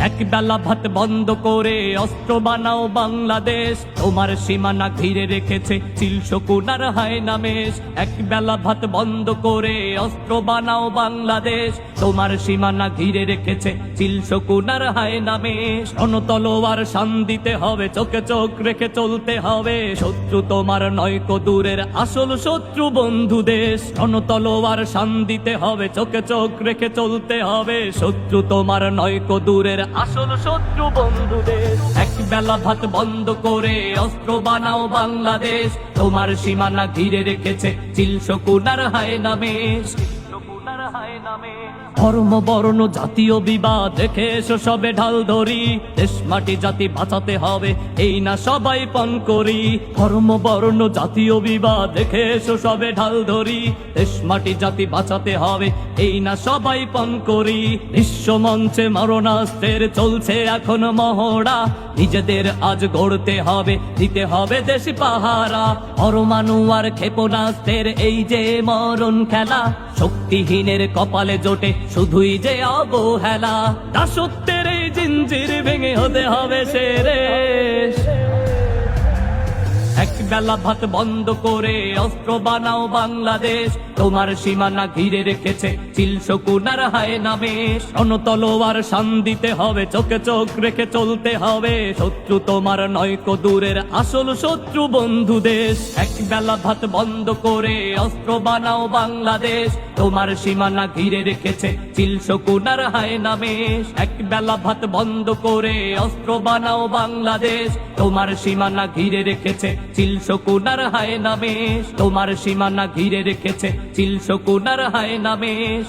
এক বেলা ভাত বন্ধ করে অস্ত্র বানাও বাংলাদেশ, তোমার সীমানা ঘিরে রেখেছে চিল শকুন আর হায়না মেষ। এক বেলা ভাত বন্ধ করে অস্ত্র বানাও বাংলাদেশ, তোমার সীমানা ঘিরে রেখেছে চিল শকুন আর হায়না মেষ। রণতলোয়ার শান দিতে হবে, চোখে চোখ রেখে চলতে হবে, শত্রু তোমার নয়কো দূরের আসল শত্রু বন্ধু দেশ। রণতলোয়ার শান দিতে হবে, চোখে চোখ রেখে চলতে হবে, শত্রু তোমার নয়কো দূরের আসল শত্রু বন্ধু দেশ। এক বেলা ভাত বন্ধ করে অস্ত্র বানাও বাংলাদেশ, তোমার সীমানা ঘিরে রেখেছে চিল শকুন আর হায়না মেষ। ধর্ম বর্ণ জাতীয় বিবাদ দেখে এসো সবে ঢাল ধরি, দেশ মাটি জাতি বাঁচাতে হবে এই না সবাই পণ করি। ধর্ম বর্ণ জাতীয় বিবাদ দেখে এসো সবে ঢাল ধরি, দেশ মাটি জাতি বাঁচাতে হবে এই না সবাই পণ করি। বিশ্ব মঞ্চে মারণাস্ত্রের চলছে এখন মহড়া, নিজেদের আজ গড়তে হবে, দিতে হবে দেশ পাহারা। পরমাণু আর ক্ষেপণাস্ত্রের এই যে মরণ খেলা, শক্তিহীনের কপালে জোটে শুধুই যে অবহেলা। দাসত্বের এই জিঞ্জির ভেঙে হতে হবে শেষ। এক বেলা ভাত বন্ধ করে অস্ত্র বানাও বাংলাদেশ, তোমার সীমানা ঘিরে রেখেছে চিল শকুন আর হায়না মেষ। রণতলোয়ার শান দিতে হবে, চোখে চোখ রেখে চলতে হবে, শত্রু তোমার নয়কো দূরের আসল শত্রু বন্ধু দেশ। এক বেলা ভাত বন্ধ করে অস্ত্র বানাও বাংলাদেশ, তোমার সীমানা ঘিরে রেখেছে চিল শকুন আর হায়না মেষ। এক বেলা ভাত বন্ধ করে অস্ত্র বানাও বাংলাদেশ, তোমার সীমানা ঘিরে রেখেছে চিল শকুন আর হায়না মেষ। তোমার সীমানা ঘিরে রেখেছে চিল শকুন আর হায়না মেষ।